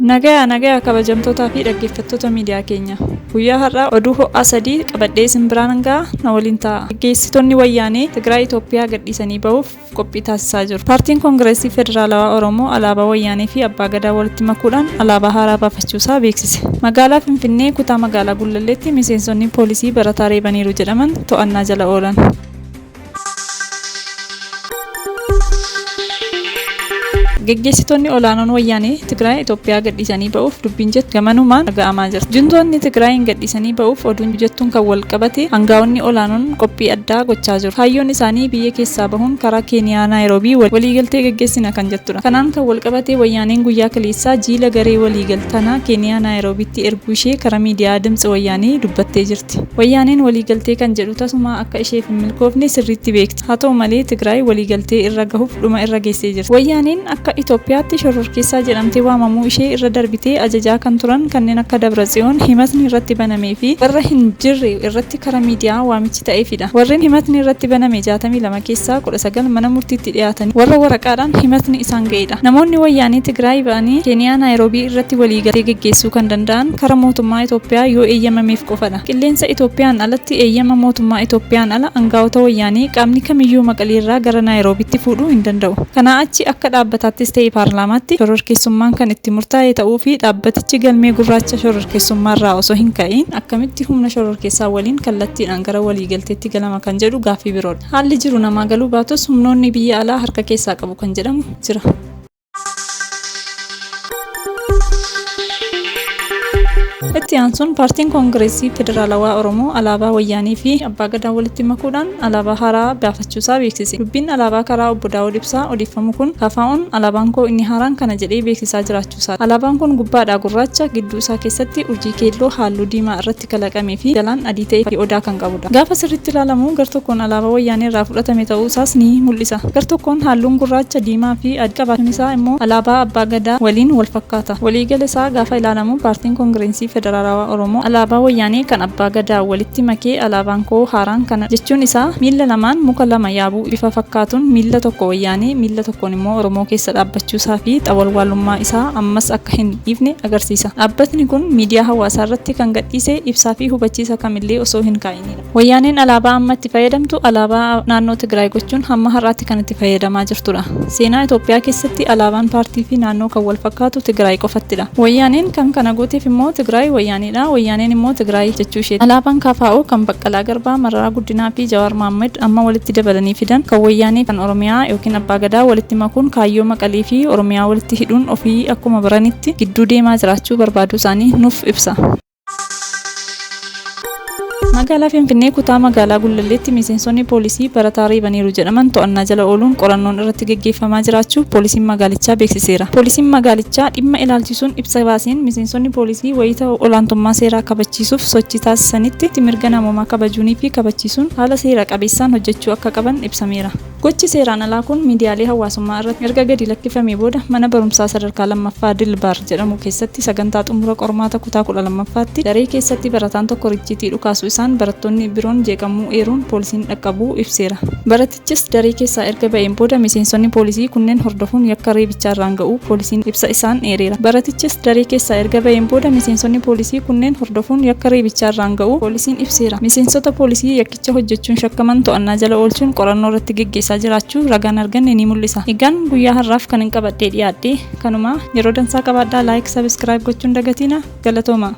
Nagaya kabajamtootaa fi dhaggeeffattoota miidiyaa keenya. Guyyaa har'aa oduu ho'aa sadii qabadhee isin biraan gahaa na waliin ta'a. Gaggeessitoonni wayyaanee Tigraay Itoophiyaa gadhiisanii bahuuf qophii taasisaa jiru. Paartiin Koongireesii Federaalawaa Oromoo alaabaa wayyaanee fi abbaa gadaa walitti makuudhaan alaabaa haaraa baafachuusaa beeksise. Magaalaa Finfinnee kutaa magaalaa Gullalleetti miseensonni poolisii barataa reebaniiru jedhaman to'annaa jala oolan. Gaggeessitoonni olaanoon wayyaanee Tigraay Itoophiyaa gadhiisanii bahuuf dubbiin jettu gamanumaan dhaga'amaa jirti. Juntoonni Tigraayin gadhiisanii bahuuf oduun jettuun kan wal qabate hangaa'onni olaanoon qophii addaa gochaa jiru. Kaayyoon isaanii biyya keessaa bahuun karaa Keeniyaa Naayiroobii waliigaltee gaggeessina kan jettudha. Kanaan kan wal qabate wayyaaneen guyyaa kaleessaa jiila garee waliigaltanaa Keeniyaa Naayiroobiitti erguu ishee karaa miidiyaa Dimtsi Wayyaanee dubbattee jirti. Wayyaaneen waliigaltee kan jedhu tasuma akka isheef hin milkoofne sirriitti beekti. Haa ta'u malee Tigraay waliigaltee irra gahuuf dhuma irra geessee jirti. Wayyaaneen akka Itoophiyaatti shororkeessaa jedhamtee waamamuu ishee irra darbitee ajajaa kan turan kanneen akka Dabratsiyoon himatni irratti banamee fi warra hin jirre irratti karaa miidiyaa waamichi ta'eefidha. Warreen himatni irratti baname 62 keessaa 19 mana murtiitti dhiyaatan warra waraqaadhaan himatni isaan ga'edha. Namoonni wayyaanee Tigraay ba'anii Keeniyaa Naayiroobii irratti waliigaltee gaggeessuu kan danda'an karaa mootummaa Itoophiyaa yoo eeyyamameef qofadha. Qilleensa Itoophiyaan alatti eeyyama mootummaa Itoophiyaan ala aangaa'ota wayyaanee qaamni kamiyyuu Maqaleerraa gara Naayiroobiitti fuudhuu hin danda'u. Kanaa achi akka dhaabbataatti ta'e paarlaamaatti shororkeessummaan kan itti murtaa'e ta'uu fi dhaabbatichi galmee gurraacha shororkeessummaarraa osoo hin ka'in akkamitti humna shororkeessaa waliin kallattiidhaan gara waliigalteetti galama kan jedhu gaaffii biroodha. Haalli jiru namaa galuu baatus humnoonni biyya alaa harka keessaa qabu kan jedhamu jira. Itti aansuun paartiin Koongireesii Federaalawaa Oromoo alaabaa wayyaanii fi abbaa gadaa walitti makuudhaan alaabaa haaraa baafachuusaa beeksise. Dubbiin alaabaa karaa obbo Daawud Ibsaa odeeffamu kun KFO'n alaabaan koo inni haaraan kana jedhee beeksisaa jiraachuusaa. Alaabaan kun gubbaadhaa gurraacha gidduu isaa keessatti urjii keelloo halluu diimaa irratti kalaqamee fi jalaan adii ta'ee fi odaa kan qabudha. Gaafa sirriitti ilaalamu gartokkoon alaabaa wayyaanii irraa fudhatame ta'uusaas ni mul'isa. Gartokkoon halluun gurraacha diimaa fi adii qabaachuun isaa immoo alaabaa abbaa gadaa waliin wal fakkaata. Waliigala isaa gaafa ilaalamu paartiin Koongireesii Federaalawaa Oromoo alaabaa wayyaanee kan abbaa gadaa walitti makee alaabaan koo haaraan kana jechuun isaa miila lamaan muka lama yaabuu bifa fakkaatuun miila tokko wayyaanee miila tokkoon immoo Oromoo keessa dhaabbachuusaa fi xawalwaalummaa isaa ammas akka hin dhiifne agarsiisa. Dhaabbatni kun miidiyaa hawaasaa irratti kan gadhiise ibsaa fi hubachiisa kamillee osoo hin kaa'inidha. Wayyaaneen alaabaa amma itti fayyadamtu alaabaa naannoo Tigraay gochuun hamma har'aatti kan itti fayyadamaa jirtudha. Seenaa Itoophiyaa keessatti alaabaan paartii fi naannoo kan wal fakkaatu Tigraay qofattidha. Wayyaaneen kan kana gooteef immoo Tigraay wayyaaniidha. Wayyaaneen immoo Tigraay jechuu ishee. Alaabaan KFO kan Baqqalaa Garbaa, Mararaa Guddinaa fi Jawaar Mohaammed amma walitti dabalanii fidan kan wayyaanee kan Oromiyaa yookiin abbaa gadaa walitti makuun kaayyoo Maqalee fi Oromiyaa walitti hidhuun ofii akkuma baranitti gidduu deemaa jiraachuu barbaaduu isaanii nuuf ibsa. Magaalaa Finfinnee kutaa magaalaa Gullalleetti miseensonni poolisii barataa reebaniiru jedhaman to'annaa jala ooluun qorannoon irratti gaggeeffamaa jiraachuu poolisiin magaalichaa beeksiseera. Poolisiin magaalichaa dhimma ilaalchisuun ibsa baaseen miseensonni poolisii wayita olaantummaa seeraa kabachiisuuf sochii taasisanitti mirga namoomaa kabajuunii fi kabachiisuun haala seera qabeessaan hojjechuu akka qaban ibsameera. Gochi seeraan alaa kun miidiyaalee hawaasummaa irratti erga gadi lakkifamee booda mana barumsaa sadarkaa lammaffaa Dilbaar jedhamu keessatti sagantaa xumura qormaata kutaa 12ffaatti daree keessatti barataan tokko richiitii dhukaasuu isaan barattoonni biroon jeeqamuu eeruun poolisiin dhaqqabuu ibseera. Baratichis daree keessaa erga ba'een booda miseensonni poolisii kunneen hordofuun yakka reebichaa irraan ga'uu poolisiin ibsa isaan eereera. Baratichis daree keessaa erga ba'een booda miseensonni poolisii kunneen hordofuun yakka reebichaa irraan ga'uu poolisiin ibseera. Miseensota poolisii yakkicha hojjechuun shakkaman to'annaa jala oolchuun qorannoo irratti gaggeessaa jiraachuu ragaan arganne ni mul'isa. Egaan guyyaa har'aaf kan hin qabadhee dhiyaadhe kanuma yeroo dansaa qabaadhaa laayik sabiskiraayib gochuun dagatiina galatooma.